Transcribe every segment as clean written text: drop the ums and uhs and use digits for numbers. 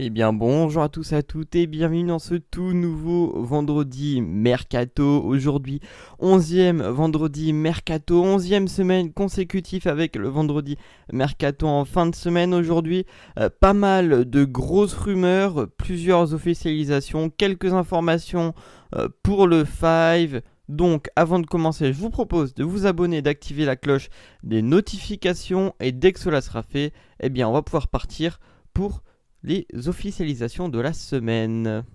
Eh bien bonjour à tous et à toutes et bienvenue dans ce tout nouveau vendredi Mercato. Aujourd'hui 11e vendredi Mercato, 11e semaine consécutive avec le vendredi Mercato en fin de semaine. Aujourd'hui pas mal de grosses rumeurs, plusieurs officialisations, quelques informations pour le 5. Donc avant de commencer, je vous propose de vous abonner, d'activer la cloche des notifications et dès que cela sera fait, eh bien on va pouvoir partir pour les officialisations de la semaine.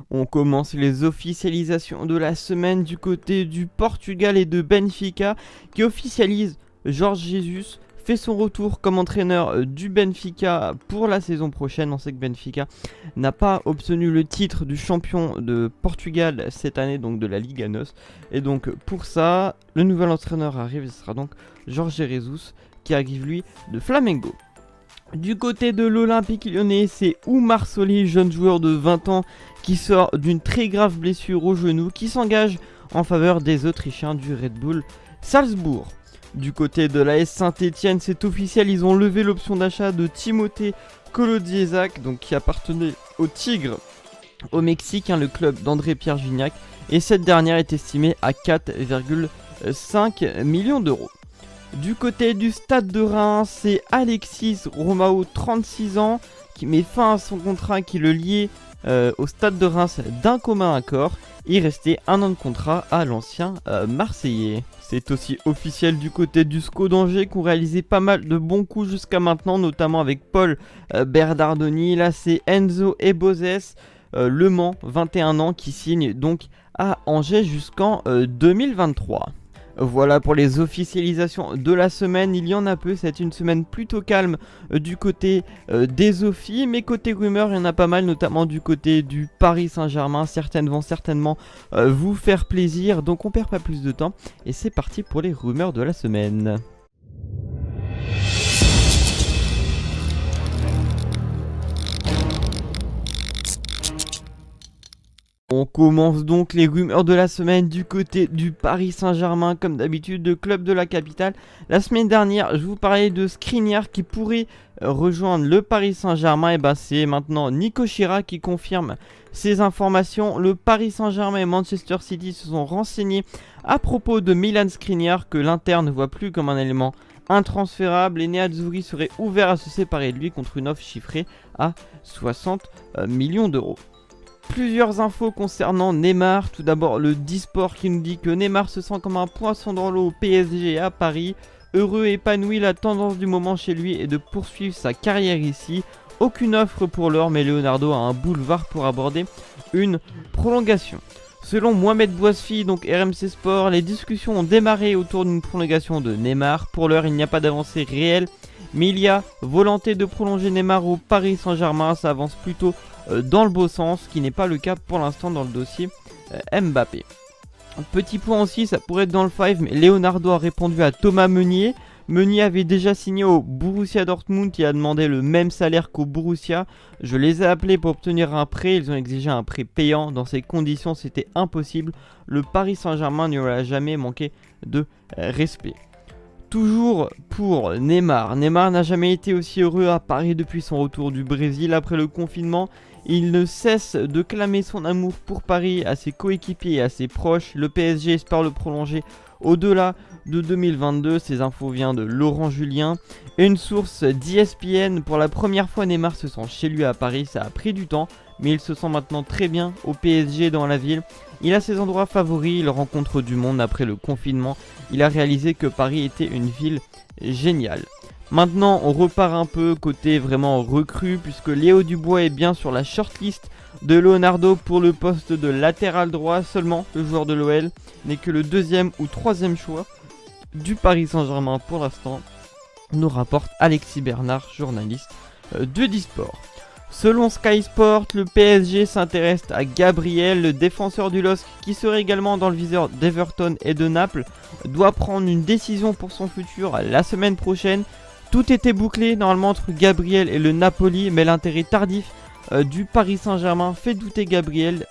On commence les officialisations de la semaine du côté du Portugal et de Benfica qui officialise Jorge Jesus fait son retour comme entraîneur du Benfica pour la saison prochaine. On sait que Benfica n'a pas obtenu le titre du champion de Portugal cette année, donc de la Liga NOS. Et donc pour ça, le nouvel entraîneur arrive, ce sera donc Jorge Jesus qui arrive lui de Flamengo. Du côté de l'Olympique Lyonnais, c'est Oumar Solly, jeune joueur de 20 ans qui sort d'une très grave blessure au genou, qui s'engage en faveur des Autrichiens du Red Bull Salzbourg. Du côté de l'AS Saint-Etienne, c'est officiel, ils ont levé l'option d'achat de Timothée Kolodiesak, donc qui appartenait au Tigre au Mexique, le club d'André-Pierre Gignac, et cette dernière est estimée à 4,5 millions d'euros. Du côté du Stade de Reims, c'est Alexis Romao, 36 ans, qui met fin à son contrat qui le liait au Stade de Reims d'un commun accord. Il restait un an de contrat à l'ancien Marseillais. C'est aussi officiel du côté du SCO d'Angers qui ont réalisé pas mal de bons coups jusqu'à maintenant, notamment avec Paul Bernardoni. Là c'est Enzo Ebozes, Le Mans, 21 ans, qui signe donc à Angers jusqu'en 2023. Voilà pour les officialisations de la semaine, il y en a peu, c'est une semaine plutôt calme du côté des offies, mais côté rumeurs il y en a pas mal, notamment du côté du Paris Saint-Germain, certaines vont certainement vous faire plaisir, donc on perd pas plus de temps, et c'est parti pour les rumeurs de la semaine. On commence donc les rumeurs de la semaine du côté du Paris Saint-Germain, comme d'habitude, le club de la capitale. La semaine dernière, je vous parlais de Skriniar qui pourrait rejoindre le Paris Saint-Germain. Et ben c'est maintenant Nico Chira qui confirme ces informations. Le Paris Saint-Germain et Manchester City se sont renseignés à propos de Milan Skriniar, que l'Inter ne voit plus comme un élément intransférable. Et Nerazzurri serait ouvert à se séparer de lui contre une offre chiffrée à 60 millions d'euros. Plusieurs infos concernant Neymar. Tout d'abord le Disport qui nous dit que Neymar se sent comme un poisson dans l'eau au PSG à Paris. Heureux et épanoui, la tendance du moment chez lui est de poursuivre sa carrière ici. Aucune offre pour l'heure, mais Leonardo a un boulevard pour aborder une prolongation. Selon Mohamed Bouasfi, donc RMC Sport, les discussions ont démarré autour d'une prolongation de Neymar. Pour l'heure, il n'y a pas d'avancée réelle, mais il y a volonté de prolonger Neymar au Paris Saint-Germain. Ça avance plutôt dans le beau sens, ce qui n'est pas le cas pour l'instant dans le dossier Mbappé. Petit point aussi, ça pourrait être dans le 5, mais Leonardo a répondu à Thomas Meunier. Meunier avait déjà signé au Borussia Dortmund, qui a demandé le même salaire qu'au Borussia. Je les ai appelés pour obtenir un prêt, ils ont exigé un prêt payant. Dans ces conditions, c'était impossible. Le Paris Saint-Germain n'y aura jamais manqué de respect. Toujours pour Neymar. Neymar n'a jamais été aussi heureux à Paris depuis son retour du Brésil après le confinement. Il ne cesse de clamer son amour pour Paris à ses coéquipiers et à ses proches. Le PSG espère le prolonger au-delà de 2022. Ces infos viennent de Laurent Julien. Et une source d'ESPN, pour la première fois Neymar se sent chez lui à Paris. Ça a pris du temps, mais il se sent maintenant très bien au PSG dans la ville. Il a ses endroits favoris, il rencontre du monde après le confinement. Il a réalisé que Paris était une ville géniale. Maintenant, on repart un peu côté vraiment recrue, puisque Léo Dubois est bien sur la shortlist de Leonardo pour le poste de latéral droit. Seulement, le joueur de l'OL n'est que le deuxième ou troisième choix du Paris Saint-Germain pour l'instant, nous rapporte Alexis Bernard, journaliste de Disport. Selon Sky Sport, le PSG s'intéresse à Gabriel, le défenseur du LOSC, qui serait également dans le viseur d'Everton et de Naples, doit prendre une décision pour son futur la semaine prochaine. Tout était bouclé normalement entre Gabriel et le Napoli, mais l'intérêt tardif du Paris Saint-Germain fait douter Gabriel.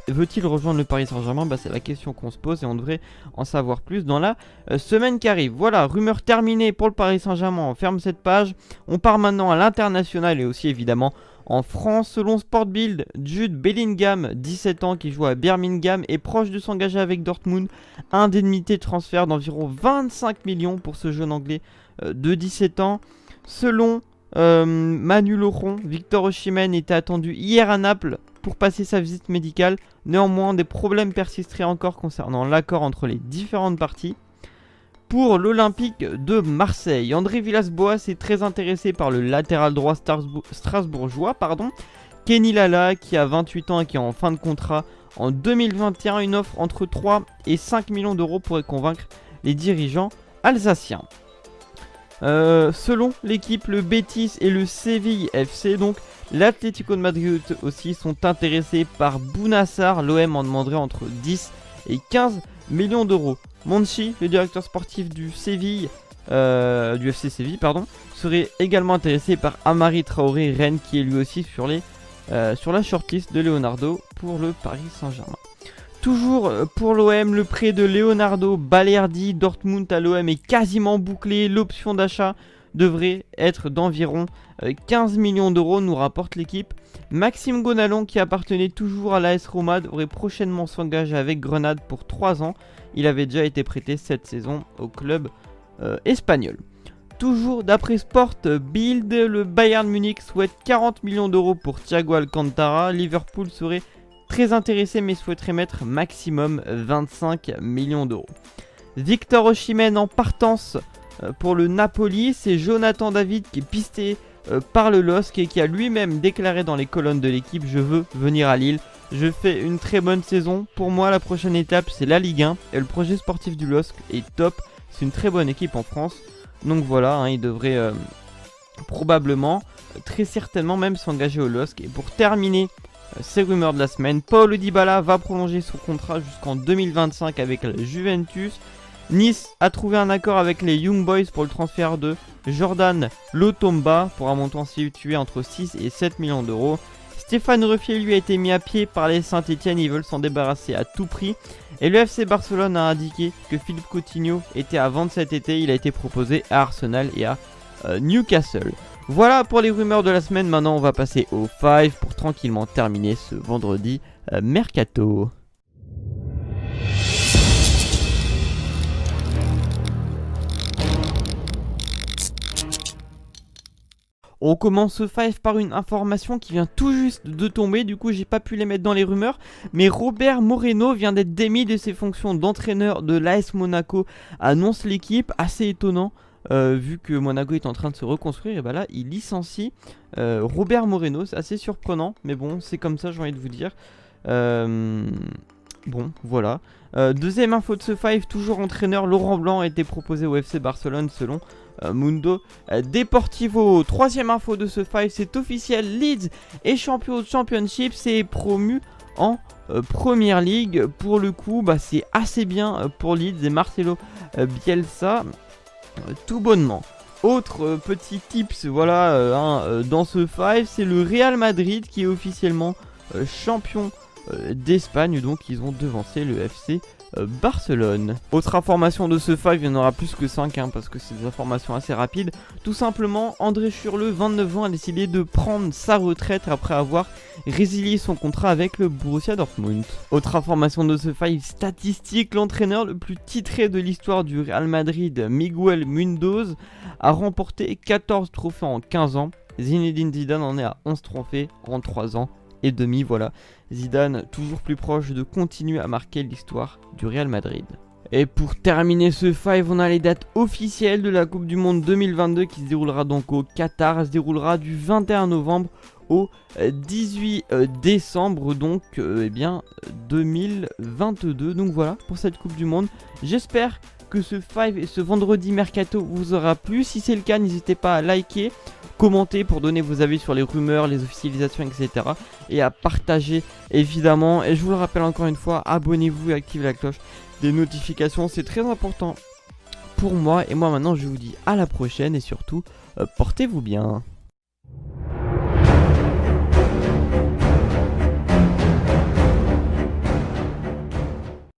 Veut-il rejoindre le Paris Saint-Germain? C'est la question qu'on se pose et on devrait en savoir plus dans la semaine qui arrive. Voilà, rumeur terminée pour le Paris Saint-Germain. On ferme cette page. On part maintenant à l'international et aussi évidemment en France. Selon Sport Bild, Jude Bellingham, 17 ans, qui joue à Birmingham, est proche de s'engager avec Dortmund. Indemnité de transfert d'environ 25 millions pour ce jeune anglais de 17 ans. Selon Manu Laurent, Victor Osimhen était attendu hier à Naples pour passer sa visite médicale. Néanmoins, des problèmes persisteraient encore concernant l'accord entre les différentes parties. Pour l'Olympique de Marseille, André Villas-Boas est très intéressé par le latéral droit strasbourgeois, Kenny Lala, qui a 28 ans et qui est en fin de contrat en 2021. Une offre entre 3 et 5 millions d'euros pourrait convaincre les dirigeants alsaciens. Selon l'équipe, le Betis et le Séville FC, donc l'Atlético de Madrid aussi, sont intéressés par Bounassar. L'OM en demanderait entre 10 et 15 millions d'euros. Monchi, le directeur sportif du Séville, du FC Séville, serait également intéressé par Amari Traoré Rennes, qui est lui aussi sur la shortlist de Leonardo pour le Paris Saint-Germain. Toujours pour l'OM, le prêt de Leonardo Balerdi, Dortmund à l'OM est quasiment bouclé. L'option d'achat devrait être d'environ 15 millions d'euros, nous rapporte l'équipe. Maxime Gonalon, qui appartenait toujours à l'AS Roma, devrait prochainement s'engager avec Grenade pour 3 ans. Il avait déjà été prêté cette saison au club espagnol. Toujours d'après Sport Bild, le Bayern Munich souhaite 40 millions d'euros pour Thiago Alcantara. Liverpool serait très intéressé mais souhaiterait mettre maximum 25 millions d'euros. Victor Osimhen en partance pour le Napoli. C'est Jonathan David qui est pisté par le LOSC et qui a lui-même déclaré dans les colonnes de l'équipe: je veux venir à Lille, je fais une très bonne saison. Pour moi, la prochaine étape, c'est la Ligue 1 et le projet sportif du LOSC est top. C'est une très bonne équipe en France. Donc voilà, il devrait probablement, très certainement même s'engager au LOSC. Et pour terminer ces rumeurs de la semaine, Paulo Dybala va prolonger son contrat jusqu'en 2025 avec la Juventus. Nice a trouvé un accord avec les Young Boys pour le transfert de Jordan Lotomba pour un montant situé entre 6 et 7 millions d'euros. Stéphane Ruffier lui a été mis à pied par les Saint-Etienne, ils veulent s'en débarrasser à tout prix. Et le FC Barcelone a indiqué que Philippe Coutinho était à vendre cet été, il a été proposé à Arsenal et à Newcastle. Voilà pour les rumeurs de la semaine, maintenant on va passer au 5 pour tranquillement terminer ce vendredi mercato. On commence ce 5 par une information qui vient tout juste de tomber, du coup j'ai pas pu les mettre dans les rumeurs, mais Robert Moreno vient d'être démis de ses fonctions d'entraîneur de l'AS Monaco, annonce l'équipe. Assez étonnant, vu que Monaco est en train de se reconstruire, et là il licencie Robert Moreno. C'est assez surprenant, mais bon, c'est comme ça, j'ai envie de vous dire. Bon, voilà. Deuxième info de ce 5, toujours entraîneur, Laurent Blanc a été proposé au FC Barcelone selon Mundo Deportivo. Troisième info de ce 5, c'est officiel, Leeds est champion de Championship, c'est promu en Première Ligue. Pour le coup, c'est assez bien pour Leeds et Marcelo Bielsa, tout bonnement. Autre petit tips, voilà, dans ce 5, c'est le Real Madrid qui est officiellement champion d'Espagne, donc ils ont devancé le FC Barcelone. Autre information de ce 5, il y en aura plus que 5 parce que c'est des informations assez rapides. Tout simplement, André Schürrle, 29 ans, a décidé de prendre sa retraite après avoir résilié son contrat avec le Borussia Dortmund. Autre information de ce 5, statistique, l'entraîneur le plus titré de l'histoire du Real Madrid, Miguel Muñoz, a remporté 14 trophées en 15 ans. Zinedine Zidane en est à 11 trophées en 3 ans et demi, voilà. Zidane toujours plus proche de continuer à marquer l'histoire du Real Madrid. Et pour terminer ce 5, on a les dates officielles de la Coupe du Monde 2022 qui se déroulera donc au Qatar. Elle se déroulera du 21 novembre au 18 décembre, donc 2022. Donc voilà pour cette Coupe du Monde. J'espère que ce 5 et ce vendredi mercato vous aura plu. Si c'est le cas, n'hésitez pas à liker, commenter pour donner vos avis sur les rumeurs, les officialisations, etc. Et à partager évidemment. Et je vous le rappelle encore une fois, abonnez-vous et activez la cloche des notifications, c'est très important pour moi. Et moi maintenant je vous dis à la prochaine et surtout portez-vous bien.